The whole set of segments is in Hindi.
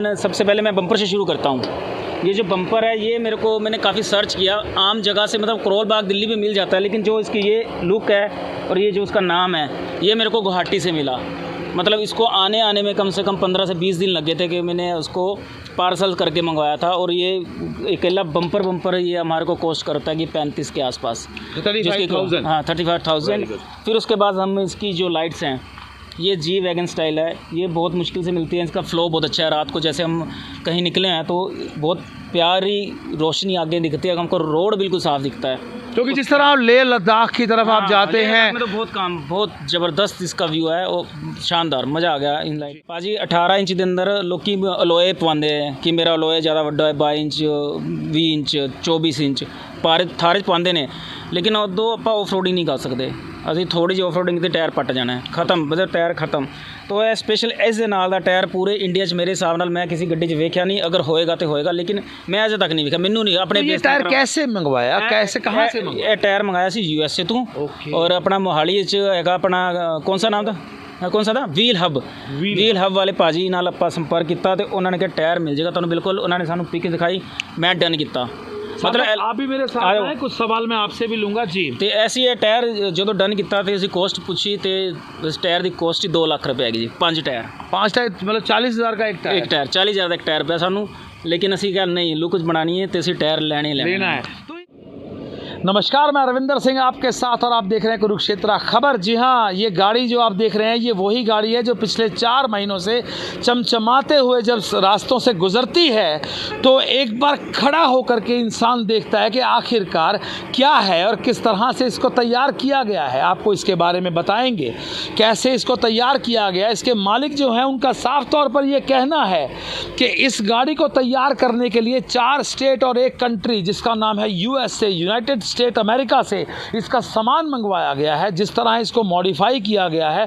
सबसे पहले मैं बम्पर से शुरू करता हूँ। ये जो बम्पर है ये मैंने काफ़ी सर्च किया आम जगह से, मतलब करोल बाग दिल्ली में मिल जाता है, लेकिन जो इसकी ये लुक है और ये जो उसका नाम है ये मेरे को गुवाहाटी से मिला। मतलब इसको आने में कम से कम 15 से 20 दिन लगे थे कि मैंने उसको पार्सल करके मंगवाया था। और ये अकेला बम्पर ये हमारे को कॉस्ट करता है कि 35 के आसपास, 35,000। हाँ 35,000। फिर उसके बाद हम इसकी जो लाइट्स हैं ये जी वैगन स्टाइल है, ये बहुत मुश्किल से मिलती है। इसका फ्लो बहुत अच्छा है, रात को जैसे हम कहीं निकले हैं तो बहुत प्यारी रोशनी आगे दिखती है, हमको रोड बिल्कुल साफ दिखता है। क्योंकि जिस तरह आप लेह लद्दाख की तरफ आप जाते हैं तो बहुत ज़बरदस्त इसका व्यू है और शानदार, मज़ा आ गया इन लाइट। पाजी 18 इंच के अंदर लोग अलोए पवाते हैं कि मेरा अलोए ज़्यादा वड्डा है, 22 इंच 20 इंच 24 इंच थारे पाते हैं, लेकिन उदों आप ऑफ रोडिंग नहीं कर सकते। ਅਸੀਂ थोड़ी जी ऑफ रोडिंग के टायर पट जाना है, खत्म, मतलब टायर खत्म। तो यह स्पेशल इस दे नाल दा टायर पूरे इंडिया च मेरे हिसाब नाल मैं किसी गड्डी च वेख्या नहीं, अगर होएगा तो होएगा, लेकिन मैं अजे तक नहीं वेख्या। मैनू नहीं अपने ये टायर कैसे मंगवाया, कैसे कहाँ से मंगवाया? टायर मंगाया सी USA तो, और अपना मोहाली च हैगा अपना कौन सा नाम था, कौन सा था, व्हील हब वाले भाजी नाल आपां संपर्क किया तो उन्होंने कहा टायर मिल जाएगा तुहानूं बिल्कुल। उन्होंने सानूं पिक दिखाई, मैं डन किया। मतलब आप भी मेरे साथ हैं, कुछ सवाल मैं आपसे भी लूँगा जी। तो ऐसी है टायर जो डन किया तो असीं कोस्ट पूछी तो इस टायर की कोस्ट ही 2 लाख रुपए हैगी जी। 5 टायर मतलब 40,000 का एक टायर 40,000 का एक टायर पिया सानूं, लेकिन असीं कहा नहीं लुक बनानी है तो असीं टायर लेना है। नमस्कार, मैं रविंदर सिंह आपके साथ और आप देख रहे हैं कुरुक्षेत्र खबर। जी हाँ, ये गाड़ी जो आप देख रहे हैं ये वही गाड़ी है जो पिछले 4 महीनों से चमचमाते हुए जब रास्तों से गुजरती है तो एक बार खड़ा होकर के इंसान देखता है कि आखिरकार क्या है और किस तरह से इसको तैयार किया गया है। आपको इसके बारे में बताएंगे कैसे इसको तैयार किया गया। इसके मालिक जो हैं उनका साफ तौर पर यह कहना है कि इस गाड़ी को तैयार करने के लिए 4 स्टेट और 1 कंट्री जिसका नाम है USA यूनाइटेड स्टेट अमेरिका से इसका सामान मंगवाया गया है। जिस तरह इसको मॉडिफाई किया गया है,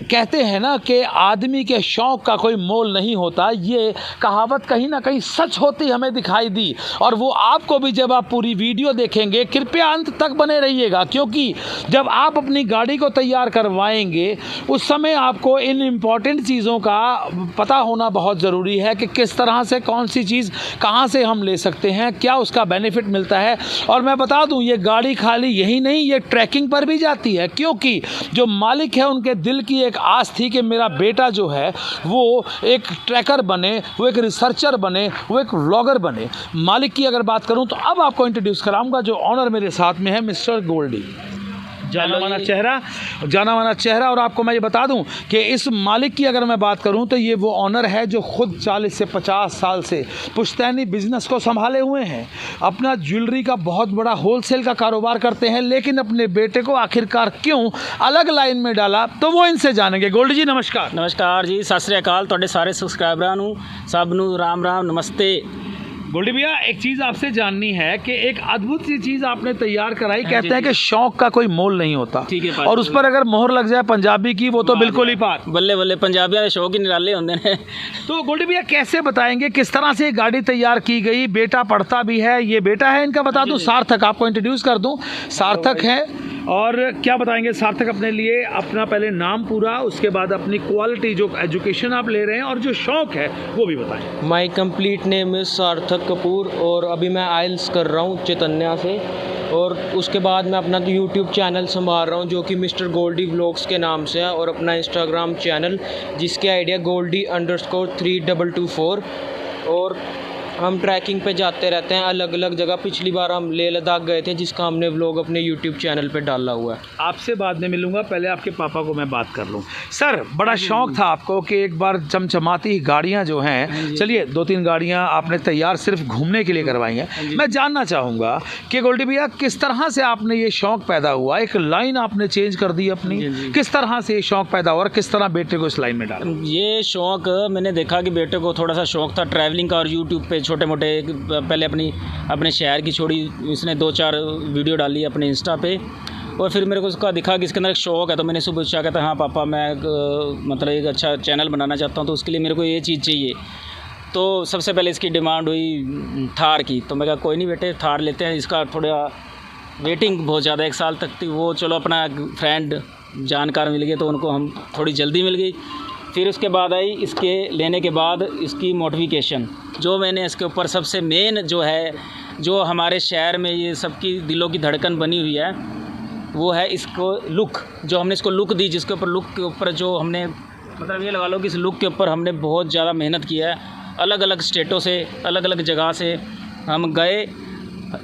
कहते हैं ना कि आदमी के शौक़ का कोई मोल नहीं होता, ये कहावत कहीं ना कहीं सच होती हमें दिखाई दी। और वो आपको भी जब आप पूरी वीडियो देखेंगे, कृपया अंत तक बने रहिएगा, क्योंकि जब आप अपनी गाड़ी को तैयार करवाएंगे उस समय आपको इन इम्पॉर्टेंट चीज़ों का पता होना बहुत ज़रूरी है कि किस तरह से कौन सी चीज़ कहाँ से हम ले सकते हैं, क्या उसका बेनिफिट मिलता है। और मैं बता दूं ये गाड़ी खाली यही नहीं, ये ट्रैकिंग पर भी जाती है, क्योंकि जो मालिक है उनके दिल की एक आस थी कि मेरा बेटा जो है वो एक ट्रैकर बने, वो एक रिसर्चर बने, वो एक व्लॉगर बने। मालिक की अगर बात करूं तो अब आपको इंट्रोड्यूस कराऊंगा जो ऑनर मेरे साथ में है, मिस्टर गोल्डी, जाना माना चेहरा। और आपको मैं ये बता दूं कि इस मालिक की अगर मैं बात करूं तो ये वो ऑनर है जो खुद 40 से 50 साल से पुश्तैनी बिजनेस को संभाले हुए हैं। अपना ज्वेलरी का बहुत बड़ा होलसेल का कारोबार करते हैं, लेकिन अपने बेटे को आखिरकार क्यों अलग लाइन में डाला तो वो इनसे जानेंगे। गोल्डी जी नमस्कार जी, सत श्री अकाल तुहाडे सारे सबसक्राइबरां नूं, सब नूं राम नमस्ते। गोल्डी भैया, एक चीज़ आपसे जाननी है कि एक अद्भुत सी चीज़ आपने तैयार कराई। कहते हैं कि शौक का कोई मोल नहीं होता, ठीक है, और उस पर अगर मोहर लग जाए पंजाबी की वो तो बिल्कुल ही पार। बल्ले बल्ले, पंजाबियों के शौक ही निराले होंदे ने। तो गोल्डी भैया कैसे बताएंगे किस तरह से गाड़ी तैयार की गई? बेटा पढ़ता भी है, ये बेटा है इनका, बता दूं सार्थक, आपको इंट्रोड्यूस कर दूं, सार्थक है। और क्या बताएंगे सार्थक अपने लिए, अपना पहले नाम पूरा, उसके बाद अपनी क्वालिटी जो एजुकेशन आप ले रहे हैं और जो शौक है वो भी बताएं। माई कंप्लीट नेम इज़ सार्थक कपूर और अभी मैं आइल्स कर रहा हूँ चैतन्या से, और उसके बाद मैं अपना यूट्यूब चैनल संभाल रहा हूँ जो कि मिस्टर गोल्डी व्लॉग्स के नाम से है, और अपना इंस्टाग्राम चैनल जिसके आइडिया Goldie_3224। और हम ट्रैकिंग पे जाते रहते हैं अलग अलग जगह। पिछली बार हम लेह लद्दाख गए थे जिसका हमने व्लॉग अपने यूट्यूब चैनल पे डाला हुआ है। आपसे बाद में मिलूंगा, पहले आपके पापा को मैं बात कर लूँ। सर, बड़ा शौक था आपको कि एक बार चमचमाती गाड़ियाँ जो हैं, चलिए 2-3 गाड़ियाँ आपने तैयार सिर्फ घूमने के लिए करवाई हैं। मैं जानना चाहूँगा कि गोल्डी भैया किस तरह से आपने ये शौक़ पैदा हुआ, एक लाइन आपने चेंज कर दी अपनी, किस तरह से ये शौक़ पैदा हुआ और किस तरह बेटे को इस लाइन में डाला? ये शौक़ मैंने देखा कि बेटे को थोड़ा सा शौक़ था ट्रैवलिंग का, और यूट्यूब पे छोटे मोटे पहले अपने शहर की छोड़ी इसने 2-4 वीडियो डाली अपने इंस्टा पे, और फिर मेरे को उसका दिखा कि इसके अंदर एक शौक़ है। तो मैंने सुबह पूछा, कहता हाँ पापा मैं मतलब एक अच्छा चैनल बनाना चाहता हूँ, तो उसके लिए मेरे को ये चीज़ चाहिए। तो सबसे पहले इसकी डिमांड हुई थार की, तो मैं कहा कोई नहीं बेटे थार लेते हैं। इसका थोड़ा वेटिंग बहुत ज़्यादा 1 साल तक थी, वो चलो अपना फ्रेंड जानकार मिल गए तो उनको हम थोड़ी जल्दी मिल गई। फिर उसके बाद आई इसके लेने के बाद इसकी मॉडिफिकेशन, जो मैंने इसके ऊपर सबसे मेन जो है, जो हमारे शहर में ये सबकी दिलों की धड़कन बनी हुई है, वो है इसको लुक। जो हमने इसको लुक दी, जिसके ऊपर लुक के ऊपर जो हमने मतलब ये लगा लो कि इस लुक के ऊपर हमने बहुत ज़्यादा मेहनत की है। अलग अलग स्टेटों से, अलग अलग जगह से हम गए,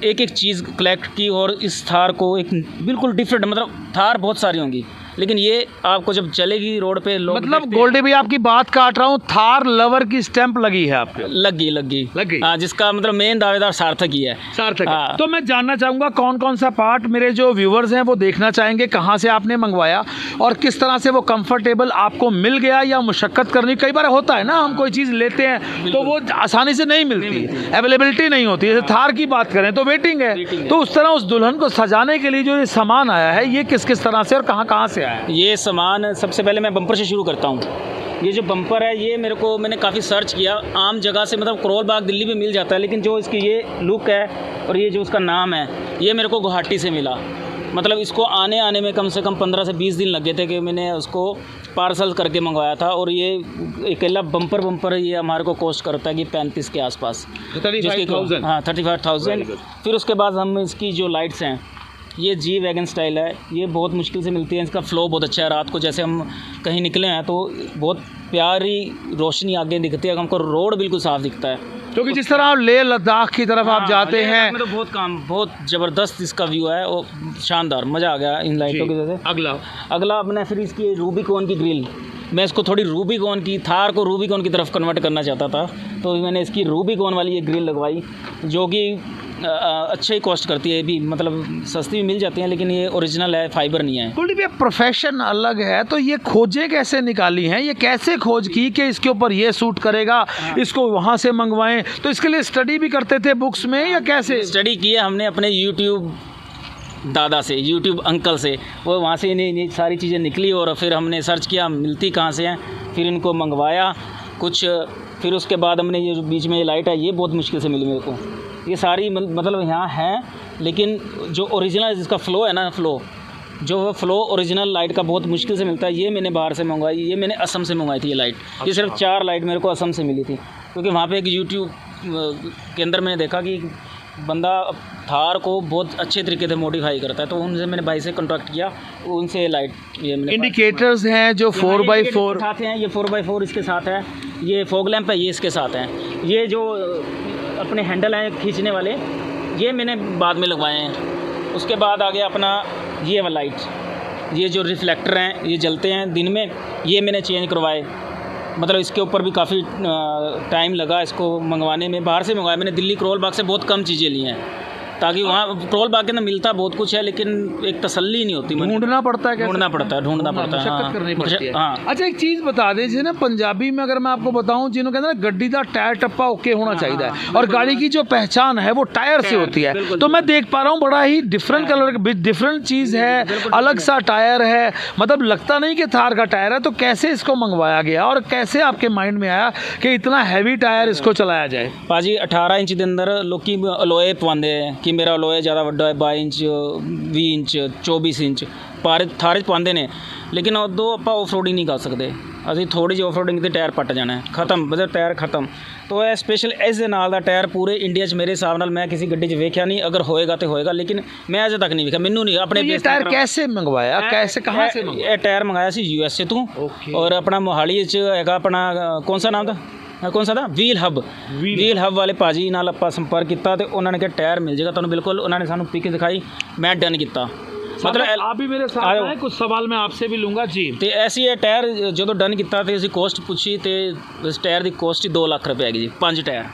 एक एक चीज़ कलेक्ट की और इस थार को एक बिल्कुल डिफरेंट, मतलब थार बहुत सारी होंगी लेकिन ये आपको जब चलेगी रोड पे लोग मतलब गोल्डी भाई आपकी बात काट रहा हूँ, थार लवर की स्टैंप लगी है आपके? लग गई हाँ, जिसका मतलब मेन दावेदार सार्थक ही है। सार्थक है। हाँ। तो मैं जानना चाहूँगा कौन कौन सा पार्ट मेरे जो व्यूवर्स हैं वो देखना चाहेंगे, कहाँ से आपने मंगवाया और किस तरह से वो कंफर्टेबल आपको मिल गया या मुशक्क़त करनी। कई बार होता है ना, हम कोई चीज़ लेते हैं तो वो आसानी से नहीं मिलती, अवेलेबिलिटी नहीं होती। जैसे थार की बात करें तो वेटिंग है, तो उस तरह उस दुल्हन को सजाने के लिए जो ये सामान आया है, ये किस किस तरह से और कहाँ से आया है? ये सामान सबसे पहले मैं बम्पर से शुरू करता हूँ। ये जो बम्पर है ये मैंने काफ़ी सर्च किया, आम जगह से मतलब करोल बाग दिल्ली में मिल जाता है, लेकिन जो इसकी ये लुक है और ये जो उसका नाम है, ये मेरे को गुवाहाटी से मिला। मतलब इसको आने में कम से कम 15 से 20 दिन लगे थे कि मैंने उसको पार्सल करके मंगवाया था। और ये अकेला बम्पर ये हमारे को कॉस्ट करता है कि 35 के आसपास, 35,000। हाँ 35,000। फिर उसके बाद हम इसकी जो लाइट्स हैं, ये जी वैगन स्टाइल है, ये बहुत मुश्किल से मिलती है। इसका फ्लो बहुत अच्छा है। रात को जैसे हम कहीं निकले हैं तो बहुत प्यारी रोशनी आगे दिखती है, हमको रोड बिल्कुल साफ दिखता है। क्योंकि जिस तरह आप लेह लद्दाख की तरफ आप जाते हैं तो बहुत ज़बरदस्त इसका व्यू है, वो शानदार, मज़ा आ गया इन लाइटों की वजह से। अगला अपने फिर इसकी रूबिकॉन की ग्रिल, मैं इसको थोड़ी रूबिकॉन की, थार को रूबिकॉन की तरफ कन्वर्ट करना चाहता था, तो मैंने इसकी रूबिकॉन वाली ये ग्रिल लगवाई, जो कि अच्छे ही कॉस्ट करती है भी, मतलब सस्ती भी मिल जाती है, लेकिन ये ओरिजिनल है, फाइबर नहीं है। गोल्डी भैया प्रोफेशन अलग है, तो ये खोजें कैसे निकाली हैं? ये कैसे खोज की कि इसके ऊपर ये सूट करेगा, इसको वहाँ से मंगवाएं? तो इसके लिए स्टडी भी करते थे बुक्स में या कैसे? स्टडी की है हमने अपने यूट्यूब दादा से, यूट्यूब अंकल से, वो वहाँ से इन्हें सारी चीज़ें निकली और फिर हमने सर्च किया मिलती कहाँ से हैं, फिर इनको मंगवाया कुछ। फिर उसके बाद हमने ये जो बीच में ये लाइट है, ये बहुत मुश्किल से मिली मेरे को। ये सारी मतलब यहाँ है, लेकिन जो ओरिजिनल जिसका फ़्लो है ना, फ़्लो ओरिजिनल लाइट का बहुत मुश्किल से मिलता है। ये मैंने बाहर से मंगवाई, ये मैंने असम से मंगवाई थी ये लाइट। ये सिर्फ 4 लाइट मेरे को असम से मिली थी, क्योंकि वहाँ पे एक यूट्यूब के अंदर मैंने देखा कि बंदा थार को बहुत अच्छे तरीके से मॉडिफाई करता है, तो उनसे मैंने भाई से कॉन्टैक्ट किया, उनसे लाइट ये मैंने इंडिकेटर्स हैं जो 4x4 साथ हैं, ये 4x4 इसके साथ है, ये फॉग लैंप है, ये इसके साथ हैं, ये जो अपने हैंडल हैं खींचने वाले, ये मैंने बाद में लगवाए हैं। उसके बाद आ गया अपना ये वाला लाइट, ये जो रिफ्लेक्टर हैं ये जलते हैं दिन में, ये मैंने चेंज करवाए। मतलब इसके ऊपर भी काफ़ी टाइम लगा इसको मंगवाने में, बाहर से मंगवाया मैंने। दिल्ली करोल बाग से बहुत कम चीज़ें ली हैं, ताकि वहाँ करोल बाग के अंदर मिलता बहुत कुछ है, लेकिन एक तसल्ली नहीं होती। ढूंढना पड़ता है, ढूंढना पड़ता है। मशक्कत करनी पड़ती है। हाँ। अच्छा एक चीज़ बता दीजिए ना, पंजाबी में अगर मैं आपको बताऊं, जिन्होंने कहते हैं गड्डी का टायर टप्पा ओके होना चाहिए, और गाड़ी की जो पहचान है वो टायर से होती है। तो मैं देख पा रहा हूँ बड़ा ही डिफरेंट कलर, डिफरेंट चीज़ है, अलग सा टायर है, मतलब लगता नहीं कि थार का टायर है। तो कैसे इसको मंगवाया गया और कैसे आपके माइंड में आया कि इतना हैवी टायर इसको चलाया जाए? भाजी 18 इंच के अंदर लोग अलोए पवाते हैं कि मेरा अलोए ज़्यादा ਵੱਡਾ है, 22 इंच 20 इंच 24 इंच थारे पाते हैं, लेकिन उदों आप ऑफ रोडिंग नहीं कर सकते। ਅਸੀਂ थोड़ी जी ऑफ रोडिंग तो टायर पट जाना है, खत्म, बस टायर खत्म। तो यह स्पेशल इस दे नाल दा टायर पूरे इंडिया च मेरे हिसाब नाल मैं किसी गड्डी च वेख्या नहीं, अगर होएगा तो होएगा, लेकिन मैं अजे तक नहीं वेख्या, मैनू नहीं अपने। ये टायर कैसे मंगवाया, कैसे कहाँ से मंगवाया? ये टायर मंगाया सी USA तो, और अपना मोहाली च हैगा अपना कौन सा नाम था, कौन सा था, व्हील हब वाले भाजी नाल आपां संपर्क किया, तो उन्होंने कहा टायर मिल जाएगा तुहानूं बिल्कुल। उन्होंने सानूं पिक दिखाई, मैं डन किया। मतलब आप भी मेरे साथ आए, कुछ सवाल मैं आपसे भी लूँगा जी। तो ऐसी है टायर जो डन किया, तो असीं कोस्ट पूछी, तो इस टायर की कोस्ट ही 2 लाख रुपए हैगी जी। 5 टायर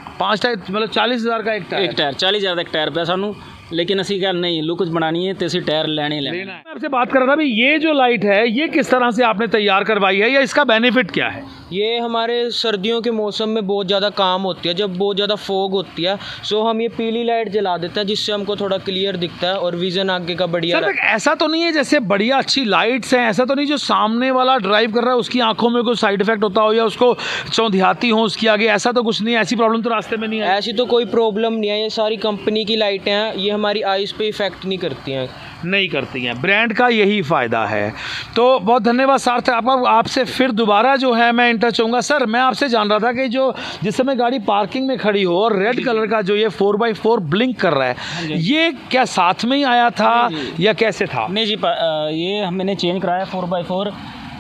मतलब 40,000 का एक टायर 40,000 का एक टायर पे सानूं, लेकिन असीं कहा नहीं लुक बनानी है तो असीं टायर लेने लेना। मैं आपसे बात कर रहा था भी, ये जो लाइट है ये किस तरह से आपने तैयार करवाई है या इसका बेनिफिट क्या है? ये हमारे सर्दियों के मौसम में बहुत ज़्यादा काम होती है, जब बहुत ज़्यादा फॉग होती है। सो हम ये पीली लाइट जला देते हैं जिससे हमको थोड़ा क्लियर दिखता है और विज़न आगे का बढ़िया सर ऐसा तो नहीं है जैसे बढ़िया अच्छी लाइट्स हैं, ऐसा तो नहीं जो सामने वाला ड्राइव कर रहा है उसकी आंखों में कोई साइड इफेक्ट होता हो या उसको चौंधियाती हो उसकी आगे, ऐसा तो कुछ नहीं है? ऐसी प्रॉब्लम तो रास्ते में नहीं है? ऐसी तो कोई प्रॉब्लम नहीं है, ये सारी कंपनी की लाइटें हैं, ये हमारी आइज़ पे इफेक्ट नहीं करती हैं। नहीं करती हैं, ब्रांड का यही फ़ायदा है। तो बहुत धन्यवाद सार्थक, आपसे फिर दोबारा जो है मैं इंटच होऊंगा। सर मैं आपसे जान रहा था कि जो जिस समय गाड़ी पार्किंग में खड़ी हो और रेड कलर का जो ये 4x4 ब्लिंक कर रहा है, ये क्या साथ में ही आया था या कैसे था? नहीं जी, ये मैंने चेंज कराया 4x4।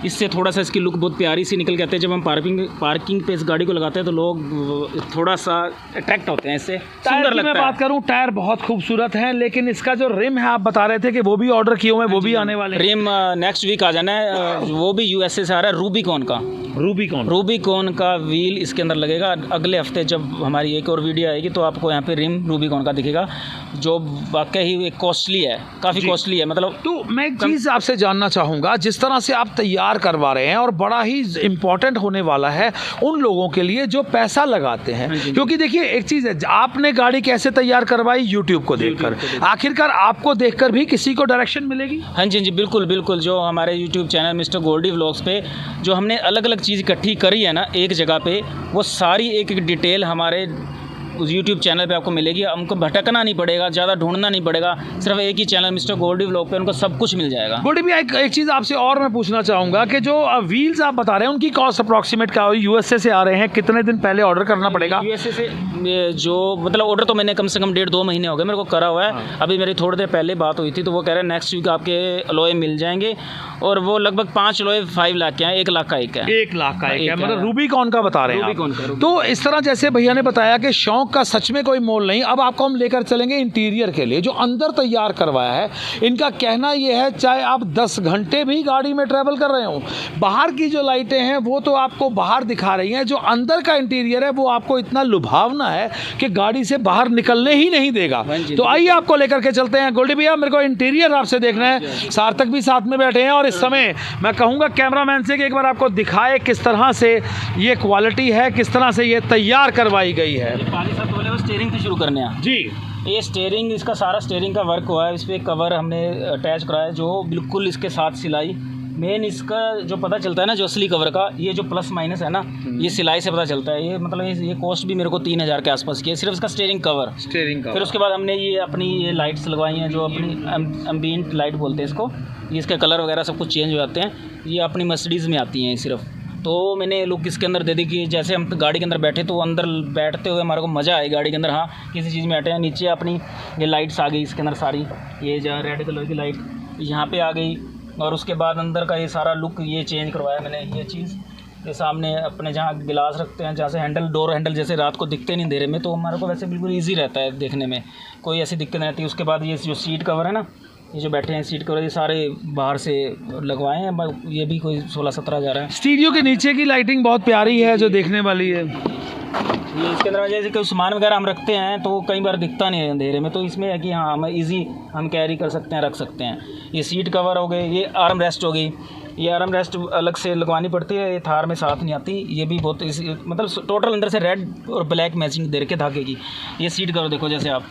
इससे थोड़ा सा इसकी लुक बहुत प्यारी सी निकल के आती है। जब हम पार्किंग पे इस गाड़ी को लगाते हैं तो लोग थोड़ा सा अट्रैक्ट होते हैं, इससे सुंदर लगता है। मैं बात करूं, टायर बहुत खूबसूरत हैं, लेकिन इसका जो रिम है आप बता रहे थे कि वो भी ऑर्डर किए हुए हैं, वो भी आने वाले हैं। रिम नेक्स्ट वीक आ जाना है, वो भी यूएसए से आ रहा है, रूबिकॉन का व्हील इसके अंदर लगेगा। अगले हफ्ते जब हमारी एक और वीडियो आएगी तो आपको यहाँ पे रिम रूबिकॉन का दिखेगा, जो वाकई ही कॉस्टली है, काफ़ी कॉस्टली है। मतलब तो मैं एक चीज़ आपसे जानना चाहूँगा, जिस तरह से आप तैयार करवा रहे हैं और बड़ा ही इम्पोर्टेंट होने वाला है उन लोगों के लिए जो पैसा लगाते हैं, क्योंकि देखिए एक चीज़ है, आपने गाड़ी कैसे तैयार करवाई? यूट्यूब को देखकर। आखिरकार आपको देखकर भी किसी को डायरेक्शन मिलेगी। हाँ जी बिल्कुल बिल्कुल। जो हमारे YouTube channel mister Goldy vlogs पे जो हमने अलग अलग चीज़ इकट्ठी करी है ना एक जगह पे, वो सारी एक एक डिटेल हमारे उस यूट्यूब चैनल पे आपको मिलेगी। हमको भटकना नहीं पड़ेगा, ज़्यादा ढूंढना नहीं पड़ेगा, सिर्फ एक ही चैनल मिस्टर गोल्डी व्लॉग पे उनको सब कुछ मिल जाएगा। गोल्डी भैया एक चीज़ आपसे और मैं पूछना चाहूँगा कि जो व्हील्स आप बता रहे हैं उनकी कॉस्ट अप्रॉक्सीमेट क्या होगी? यूएसए से आ रहे हैं, कितने दिन पहले ऑर्डर करना पड़ेगा? यूएसए से जो मतलब ऑर्डर तो मैंने कम से कम 1.5-2 महीने हो गए मेरे को करा हुआ है। अभी मेरी थोड़ी देर पहले बात हुई थी तो वो कह रहे हैं नेक्स्ट वीक आपके अलॉय मिल जाएंगे, और वो लगभग 5 अलॉय 5 लाख के हैं, 1 लाख का एक है। 1 लाख का एक है, मतलब रूबिकॉन का बता रहे हैं रूबिकॉन आप। का। तो इस तरह जैसे भैया ने बताया कि शौक का सच में कोई मोल नहीं। अब आपको हम लेकर चलेंगे इंटीरियर के लिए, जो अंदर तैयार करवाया है। इनका कहना यह है चाहे आप 10 घंटे भी गाड़ी में ट्रैवल कर रहे हो, बाहर की जो लाइटें हैं वो तो आपको बाहर दिखा रही हैं, जो अंदर का इंटीरियर है वो आपको इतना लुभावना है कि गाड़ी से बाहर निकलने ही नहीं देगा। तो आइए आपको लेकर के चलते हैं। गोल्डी भैया मेरे को इंटीरियर आपसे देखना है, सार्थक भी साथ में बैठे हैं, और इस समय मैं कहूँगा कैमरामैन से कि एक बार आपको दिखाए किस तरह से ये क्वालिटी है, किस तरह से ये तैयार करवाई गई है। स्टीयरिंग से शुरू करने हैं जी। ये स्टीयरिंग, इसका सारा स्टीयरिंग का वर्क हुआ है। इस पर कवर हमने अटैच कराया है जो बिल्कुल इसके साथ सिलाई। मेन इसका जो पता चलता है ना, जो असली कवर का ये जो प्लस माइनस है ना, ये सिलाई से पता चलता है। ये मतलब ये कॉस्ट भी मेरे को 3000 के आसपास की है, सिर्फ इसका स्टीयरिंग कवर। फिर उसके बाद हमने ये अपनी ये लाइट्स लगवाई हैं, जो अपनी एम्बिएंट लाइट बोलते हैं इसको। ये इसके कलर वगैरह सब कुछ चेंज हो जाते हैं, ये अपनी मर्सिडीज़ में आती हैं सिर्फ। तो मैंने लुक इसके अंदर दे दी कि जैसे हम गाड़ी के अंदर बैठे तो अंदर बैठते हुए हमारे को मज़ा आए गाड़ी के अंदर। हाँ, किसी चीज़ में बैठे हैं। नीचे अपनी ये लाइट्स आ गई इसके अंदर सारी, ये जो रेड कलर की लाइट यहाँ पे आ गई, और उसके बाद अंदर का ये सारा लुक ये चेंज करवाया मैंने। ये चीज़ के सामने अपने जहाँ गिलास रखते हैं, जहाँ से हैंडल, डोर हैंडल जैसे रात को दिखते नहीं अंधेरे में, तो हमारे को वैसे बिल्कुल ईजी रहता है देखने में, कोई ऐसी दिक्कत नहीं आती। उसके बाद ये जो सीट कवर है ना, ये जो बैठे हैं सीट कवर, ये सारे बाहर से लगवाए हैं, ये भी कोई 16-17 हज़ार है। स्टीरियो के नीचे की लाइटिंग बहुत प्यारी है जो देखने वाली है। ये इसके अंदर जैसे कोई सामान वगैरह हम रखते हैं तो कई बार दिखता नहीं है अंधेरे में, तो इसमें है कि हाँ हम इजी हम कैरी कर सकते हैं, रख सकते हैं। ये सीट कवर हो गए, ये आर्म रेस्ट हो गई। ये आर्म रेस्ट अलग से लगवानी पड़ती है, ये थार में साथ नहीं आती। ये भी बहुत मतलब टोटल अंदर से रेड और ब्लैक मैचिंग दे रखे धागे की। ये सीट कवर देखो जैसे आप,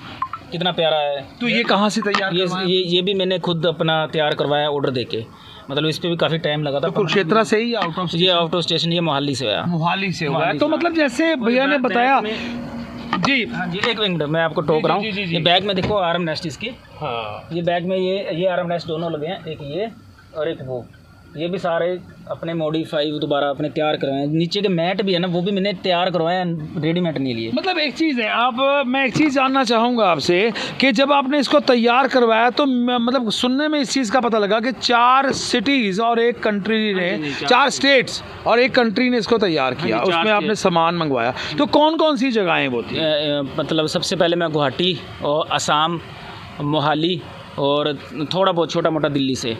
कितना प्यारा है। तो ये कहाँ से तैयार? ये भी मैंने खुद अपना तैयार करवाया ऑर्डर देके, मतलब इस पे भी काफ़ी टाइम लगा था। तो कुरुक्षेत्र से ही आउट ऑफ? ये आउट ऑफ स्टेशन, ये मोहाली से आया। मोहाली से हुआ है। तो मतलब जैसे भैया ने बताया जी। हाँ जी, एक मिनट मैं आपको टोक रहा हूँ। ये बैग में देखो आर्म रेस्ट इसकी। हाँ, ये बैग में ये आर्म रेस्ट दोनों लगे हैं, एक ये और एक वो। ये भी सारे अपने मॉडिफाई दोबारा अपने तैयार करवाए हैं। नीचे के मैट भी है ना, वो भी मैंने तैयार करवाए हैं, रेडीमेड नहीं लिए। मतलब एक चीज़ है, आप मैं एक चीज़ जानना चाहूँगा आपसे कि जब आपने इसको तैयार करवाया तो मतलब सुनने में इस चीज़ का पता लगा कि 4 सिटीज़ और एक कंट्री ने, 4 स्टेट्स और एक कंट्री ने इसको तैयार किया, उसमें आपने सामान मंगवाया। तो कौन कौन सी जगहें वो थी? मतलब सबसे पहले मैं गुवाहाटी और असम, मोहाली और थोड़ा बहुत छोटा मोटा दिल्ली से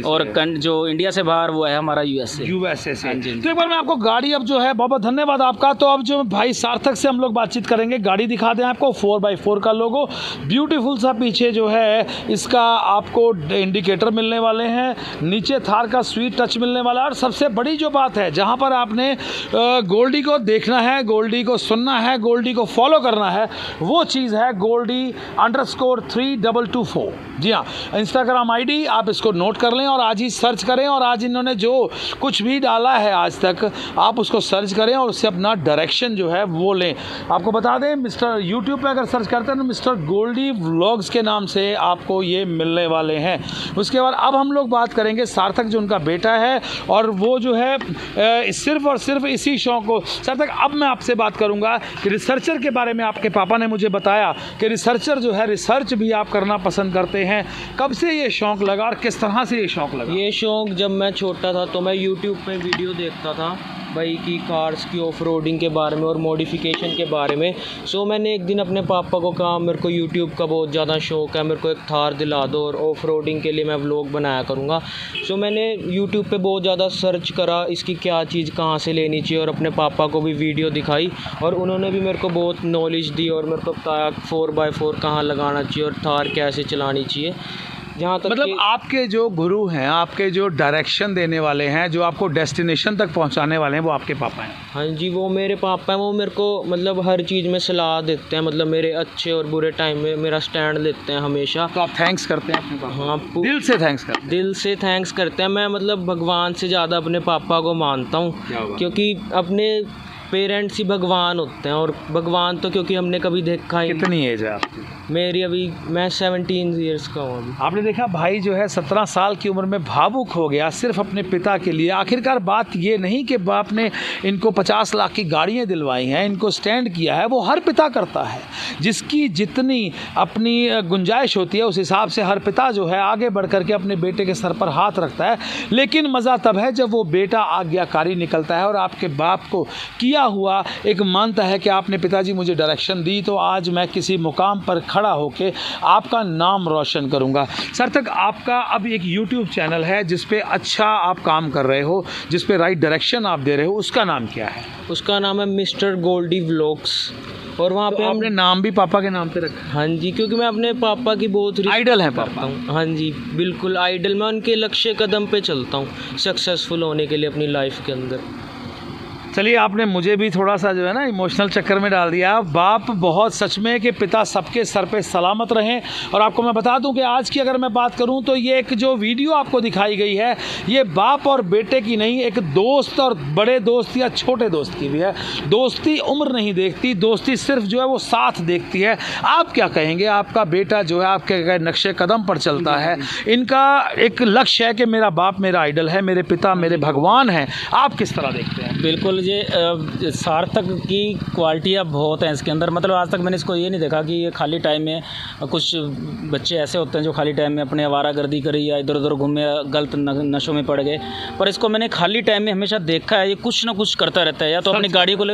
और जो इंडिया से बाहर वो है हमारा यूएसए से। तो एक बार मैं आपको गाड़ी अब जो है, बहुत बहुत धन्यवाद आपका। तो अब जो भाई सार्थक से हम लोग बातचीत करेंगे, गाड़ी दिखा दें आपको, 4x4 का लोगो, ब्यूटीफुल सा पीछे जो है इसका आपको इंडिकेटर मिलने वाले हैं, नीचे थार का स्वीट टच मिलने वाला है। और सबसे बड़ी जो बात है, जहाँ पर आपने गोल्डी को देखना है, गोल्डी को सुनना है, गोल्डी को फॉलो करना है, वो चीज़ है Goldie_3224। जी हाँ, इंस्टाग्राम आईडी आप इसको नोट कर लें और आज ही सर्च करें। और आज इन्होंने जो कुछ भी डाला है आज तक, आप उसको सर्च करें और उससे अपना डायरेक्शन जो है वो लें। आपको बता दें, मिस्टर यूट्यूब पे अगर सर्च करते हैं तो मिस्टर गोल्डी व्लॉग्स के नाम से आपको ये मिलने वाले हैं। उसके बाद अब हम लोग बात करेंगे सार्थक, जो उनका बेटा है, और वो जो है सिर्फ और सिर्फ इसी शौक़ को। सार्थक, अब मैं आपसे बात करूँगा कि रिसर्चर के बारे में आपके पापा ने मुझे बताया कि रिसर्चर जो है, रिसर्च भी आप करना पसंद करते हैं। कब से ये शौक़ लगा और किस तरह से ये शौक़ लगा? ये शौक़ जब मैं छोटा था तो मैं यूट्यूब पे वीडियो देखता था भाई की कार्स की ऑफ रोडिंग के बारे में और मॉडिफिकेशन के बारे में। सो मैंने एक दिन अपने पापा को कहा मेरे को यूट्यूब का बहुत ज़्यादा शौक़ है, मेरे को एक थार दिला दो और ऑफ रोडिंग के लिए मैं व्लॉग बनाया करूँगा। सो मैंने यूट्यूब पे बहुत ज़्यादा सर्च करा इसकी क्या चीज़ कहाँ से लेनी चाहिए और अपने पापा को भी वीडियो दिखाई और उन्होंने भी मेरे को बहुत नॉलेज दी और मेरे को बताया 4x4 कहाँ लगाना चाहिए और थार कैसे चलानी चाहिए। जहाँ तक मतलब आपके जो गुरु हैं, आपके जो डायरेक्शन देने वाले हैं, जो आपको डेस्टिनेशन तक पहुंचाने वाले हैं, वो आपके पापा हैं? हाँ जी, वो मेरे पापा हैं। वो मेरे को मतलब हर चीज़ में सलाह देते हैं, मतलब मेरे अच्छे और बुरे टाइम में मेरा स्टैंड लेते हैं हमेशा। तो आप थैंक्स करते हैं अपने पापा? हाँ, दिल से थैंक्स करते हैं? दिल से थैंक्स करते हैं। मैं मतलब भगवान से ज़्यादा अपने पापा को मानता हूँ, क्योंकि अपने पेरेंट्स ही भगवान होते हैं। और भगवान तो क्योंकि हमने कभी देखा ही। कितनी एज है आपकी? मेरी अभी मैं 17 ईयर्स का हूँ अभी। आपने देखा भाई जो है 17 साल की उम्र में भावुक हो गया सिर्फ अपने पिता के लिए। आखिरकार बात ये नहीं कि बाप ने इनको 50 लाख की गाड़ियाँ दिलवाई हैं, इनको स्टैंड किया है, वो हर पिता करता है। जिसकी जितनी अपनी गुंजाइश होती है उस हिसाब से हर पिता जो है आगे बढ़ कर के अपने बेटे के सर पर हाथ रखता है। लेकिन मज़ा तब है जब वो बेटा आज्ञाकारी निकलता है और आपके बाप को किया हुआ एक मानता है कि आपने पिताजी मुझे डायरेक्शन दी तो आज मैं किसी मुकाम पर खड़ा होके आपका नाम रोशन करूंगा। सार्थक, आपका अब एक यूट्यूब चैनल है जिस पे अच्छा आप काम कर रहे हो, जिस पे राइट डायरेक्शन आप दे रहे हो, उसका नाम क्या है? उसका नाम है मिस्टर गोल्डी व्लॉग्स। और वहाँ पे आपने नाम भी पापा के नाम पे रखा? हाँ जी, क्योंकि मैं अपने पापा की बहुत आइडल है पापा? हाँ जी, बिल्कुल आइडल। मैं उनके लक्ष्य कदम पे चलता हूँ सक्सेसफुल होने के लिए अपनी लाइफ के अंदर। चलिए, आपने मुझे भी थोड़ा सा जो है ना इमोशनल चक्कर में डाल दिया। बाप बहुत सच में कि पिता सबके सर पे सलामत रहें। और आपको मैं बता दूं कि आज की अगर मैं बात करूं तो ये एक जो वीडियो आपको दिखाई गई है ये बाप और बेटे की नहीं, एक दोस्त और बड़े दोस्त या छोटे दोस्त की भी है। दोस्ती उम्र नहीं देखती, दोस्ती सिर्फ जो है वो साथ देखती है। आप क्या कहेंगे? आपका बेटा जो है आपके नक्शे कदम पर चलता है, इनका एक लक्ष्य है कि मेरा बाप मेरा आइडल है, मेरे पिता मेरे भगवान हैं। आप किस तरह देखते हैं? बिल्कुल, ये सार्थक की क्वालिटियाँ बहुत हैं इसके अंदर। मतलब आज तक मैंने इसको ये नहीं देखा कि ये खाली टाइम में, कुछ बच्चे ऐसे होते हैं जो खाली टाइम में अपने आवारागर्दी करी या इधर उधर घूमे, गलत नशों में पड़ गए, पर इसको मैंने खाली टाइम में हमेशा देखा है ये कुछ ना कुछ करता रहता है। या तो अपनी गाड़ियों को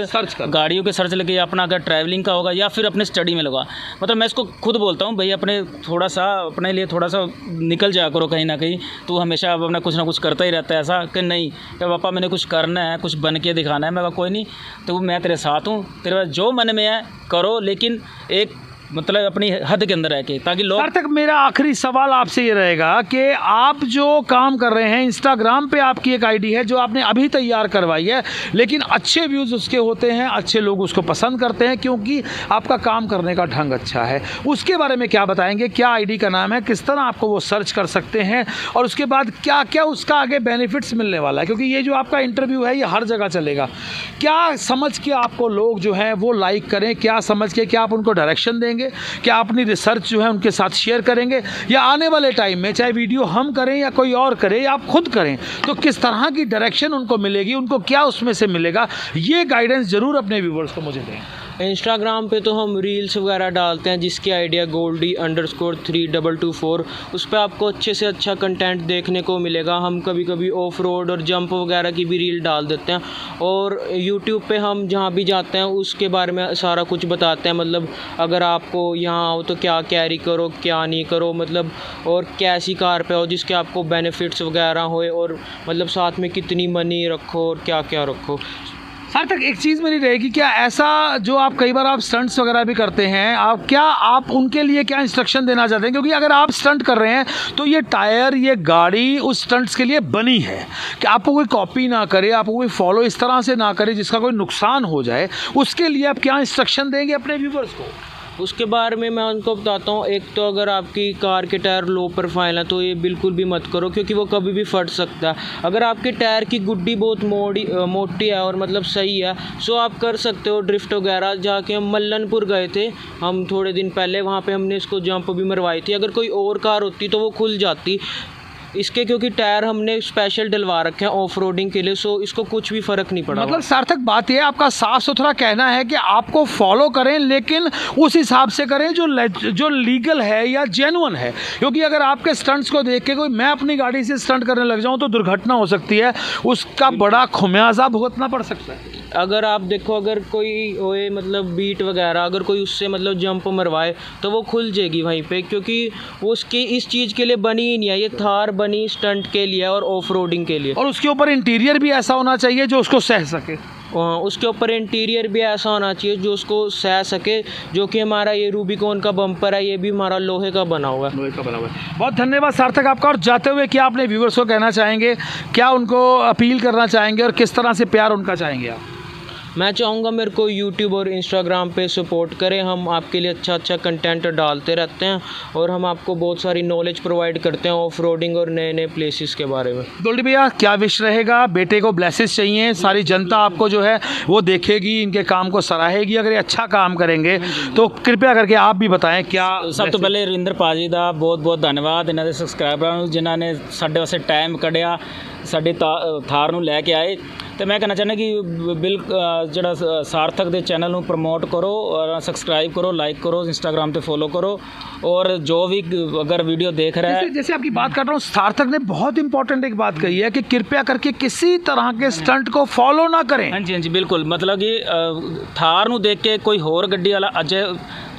गाड़ियों के सर्च लेके, या अपना अगर ट्रैवलिंग का होगा या फिर अपने स्टडी में लगा। मतलब मैं इसको खुद बोलता हूँ, भाई अपने थोड़ा सा अपने लिए थोड़ा सा निकल जाया करो कहीं ना कहीं। तो हमेशा अपना कुछ ना कुछ करता ही रहता है। ऐसा कि नहीं कि पापा मैंने कुछ करना है, कुछ बन के दिखाना है। मैं कहा कोई नहीं, तो मैं तेरे साथ हूँ, तेरे पास जो मन में है करो, लेकिन एक मतलब अपनी हद के अंदर रह के, ताकि लोग। सार्थक, मेरा आखिरी सवाल आपसे ये रहेगा कि आप जो काम कर रहे हैं, इंस्टाग्राम पे आपकी एक आईडी है जो आपने अभी तैयार करवाई है, लेकिन अच्छे व्यूज़ उसके होते हैं, अच्छे लोग उसको पसंद करते हैं क्योंकि आपका काम करने का ढंग अच्छा है। उसके बारे में क्या बताएंगे? क्या आईडी का नाम है, किस तरह आपको वो सर्च कर सकते हैं, और उसके बाद क्या क्या उसका आगे बेनिफिट्स मिलने वाला है? क्योंकि ये जो आपका इंटरव्यू है ये हर जगह चलेगा। क्या समझ के आपको लोग जो हैं वो लाइक करें? क्या समझ के क्या आप उनको डायरेक्शन देंगे? क्या अपनी रिसर्च जो है उनके साथ शेयर करेंगे? या आने वाले टाइम में चाहे वीडियो हम करें या कोई और करे या आप खुद करें, तो किस तरह की डायरेक्शन उनको मिलेगी, उनको क्या उसमें से मिलेगा? ये गाइडेंस ज़रूर अपने व्यूवर्स को मुझे दें। इंस्टाग्राम पे तो हम रील्स वगैरह डालते हैं जिसकी आइडिया Goldie_3224। उस पर आपको अच्छे से अच्छा कंटेंट देखने को मिलेगा। हम कभी कभी ऑफ रोड और जंप वगैरह की भी रील डाल देते हैं, और यूट्यूब पे हम जहाँ भी जाते हैं उसके बारे में सारा कुछ बताते हैं। मतलब अगर आपको यहाँ आओ तो क्या कैरी करो, क्या नहीं करो, मतलब और कैसी कार पे आओ जिसके आपको बेनिफिट्स वगैरह होए, और मतलब साथ में कितनी मनी रखो और क्या क्या रखो। सार्थक, एक चीज़ मेरी रहेगी, क्या ऐसा जो आप कई बार आप स्टंट्स वगैरह भी करते हैं, आप उनके लिए क्या इंस्ट्रक्शन देना चाहते हैं? क्योंकि अगर आप स्टंट कर रहे हैं तो ये टायर, ये गाड़ी उस स्टंट्स के लिए बनी है कि आपको कोई कॉपी ना करे, आपको कोई फॉलो इस तरह से ना करे जिसका कोई नुकसान हो जाए। उसके लिए आप क्या इंस्ट्रक्शन देंगे अपने व्यूवर्स को? उसके बारे में मैं उनको बताता हूँ, एक तो अगर आपकी कार के टायर लो प्रोफाइल है तो ये बिल्कुल भी मत करो, क्योंकि वो कभी भी फट सकता है। अगर आपके टायर की गुड्डी बहुत मोटी है और मतलब सही है, सो आप कर सकते हो ड्रिफ्ट वगैरह। जाके हम मल्लनपुर गए थे हम थोड़े दिन पहले, वहाँ पे हमने इसको जंप भी मरवाई थी। अगर कोई और कार होती तो वो खुल जाती इसके, क्योंकि टायर हमने स्पेशल डलवा रखे हैं ऑफ रोडिंग के लिए, सो इसको कुछ भी फ़र्क नहीं पड़ा। मतलब सार्थक, बात यह है, आपका साफ सुथरा कहना है कि आपको फॉलो करें, लेकिन उस हिसाब से करें जो लीगल है या जेन्युइन है। क्योंकि अगर आपके स्टंट्स को देख के मैं अपनी गाड़ी से स्टंट करने लग जाऊं तो दुर्घटना हो सकती है, उसका बड़ा खुमियाजा भुगतना पड़ सकता है। अगर आप देखो, अगर कोई होए मतलब बीट वगैरह, अगर कोई उससे मतलब जंप मरवाए तो वो खुल जाएगी वहीं पे, क्योंकि वो उसकी इस चीज़ के लिए बनी ही नहीं है। ये थार बनी स्टंट के लिए और ऑफ रोडिंग के लिए। और उसके ऊपर इंटीरियर भी ऐसा होना चाहिए जो उसको सह सके। उसके ऊपर इंटीरियर भी ऐसा होना चाहिए जो उसको सह सके। जो कि हमारा ये रूबिकॉन का बम्पर है, ये भी हमारा लोहे का बना हुआ है। बहुत धन्यवाद सार्थक आपका। और जाते हुए क्या अपने व्यूवर्स को कहना चाहेंगे, क्या उनको अपील करना चाहेंगे और किस तरह से प्यार उनका चाहेंगे आप? मैं चाहूँगा मेरे को यूट्यूब और इंस्टाग्राम पे सपोर्ट करें। हम आपके लिए अच्छा कंटेंट डालते रहते हैं, और हम आपको बहुत सारी नॉलेज प्रोवाइड करते हैं ऑफ रोडिंग और नए नए प्लेसेस के बारे में। गोल्डी भैया, क्या विश रहेगा? बेटे को ब्लेसेस चाहिए, सारी जनता आपको जो है वो देखेगी, इनके काम को सराहेगी। अगर ये अच्छा काम करेंगे तो कृपया करके आप भी बताएं क्या। सब तो पहले रविंदर भाजी का बहुत बहुत धन्यवाद, इन्होंने सबसक्राइबਰਾਂ जिन्होंने साढ़े वास्ते टाइम कढ़िया, साड़ी थार नूं लैके आए। तो मैं कहना चाहना कि जड़ा सार्थक दे चैनल नूं प्रमोट करो और सब्सक्राइब करो, लाइक करो, इंस्टाग्राम पे फॉलो करो, और जो भी अगर वीडियो देख रहा है, जैसे आपकी बात कर रहा हूँ, सार्थक ने बहुत इंपॉर्टेंट एक बात कही है कि कृपया करके किसी तरह के स्टंट को फॉलो ना करें। हाँ जी बिल्कुल। मतलब कि थार नूं देख के कोई होर गड्डी वाला, अजे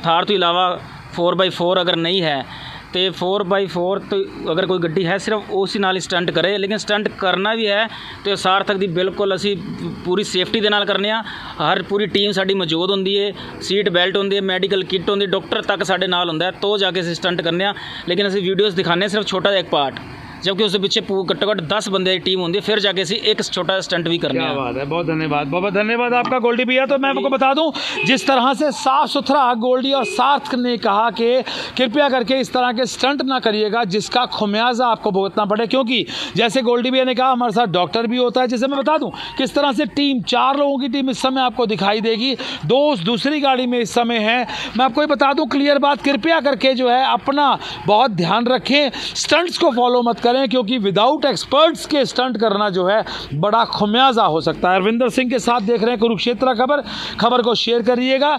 थार तो इलावा 4x4 अगर नहीं है तो 4x4 तो अगर कोई गड्डी है सिर्फ उसी नाल स्टंट करे। लेकिन स्टंट करना भी है तो सार्थक दी बिल्कुल असी पूरी सेफ्टी दे नाल करने। हर पूरी टीम साडी मौजूद होंदी है, सीट बेल्ट होंदी है, मैडिकल किट होंदी, डॉक्टर तक साडे नाल होंदा है, तो जाके असी स्टंट करने। लेकिन असी वीडियोस दिखाने सिर्फ छोटा एक पार्ट, जबकि उसके पीछे घट्टो घट्ट 10 बंदे की टीम होंदी है, फिर जाके असी एक छोटा स्टंट भी करने। क्या बात है, बहुत धन्यवाद, बहुत धन्यवाद आपका गोल्डी भैया। तो मैं आपको बता दूं, जिस तरह से साफ सुथरा गोल्डी और सार्थक ने कहा कि कृपया करके इस तरह के स्टंट ना करिएगा जिसका खुमियाजा आपको भुगतना पड़े। क्योंकि जैसे गोल्डी भैया ने कहा, हमारे साथ डॉक्टर भी होता है। जैसे मैं बता दूं किस तरह से टीम, 4 लोगों की टीम इस समय आपको दिखाई देगी, 2 दूसरी गाड़ी में इस समय है। मैं आपको ये बता दूं क्लियर बात, कृपया करके जो है अपना बहुत ध्यान रखें, स्टंट्स को फॉलो मत करें, क्योंकि विदाउट एक्सपर्ट्स के स्टंट करना जो है बड़ा खुमियाजा हो सकता है। रविंदर सिंह के साथ देख रहे हैं कुरुक्षेत्र खबर को शेयर करिएगा,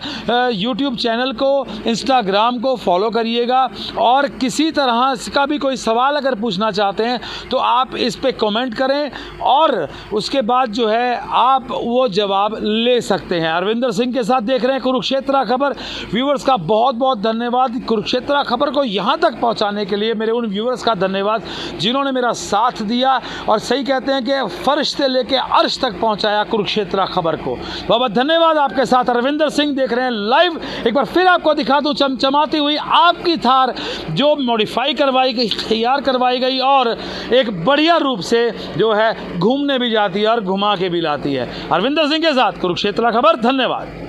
यूट्यूब चैनल को, इंस्टाग्राम को फॉलो करिएगा, और किसी तरह का भी कोई सवाल अगर पूछना चाहते हैं तो आप इस पे कमेंट करें, और उसके बाद जो है आप वो जवाब ले सकते हैं। रविंदर सिंह के साथ देख रहे हैं कुरुक्षेत्र खबर। व्यूवर्स का बहुत बहुत धन्यवाद। कुरुक्षेत्र खबर को यहाँ तक पहुँचाने के लिए मेरे उन व्यूवर्स का धन्यवाद जिन्होंने मेरा साथ दिया, और सही कहते हैं कि फर्श से लेके अर्श तक पहुंचाया कुरुक्षेत्र खबर को। बहुत धन्यवाद आपके साथ रविंदर सिंह देख रहे हैं लाइव। एक बार फिर आपको दिखा दूं चमचमाती हुई आपकी थार जो मॉडिफाई करवाई गई, तैयार करवाई गई, और एक बढ़िया रूप से जो है घूमने भी जाती है और घुमा के भी लाती है। रविंदर सिंह के साथ कुरुक्षेत्र खबर। धन्यवाद।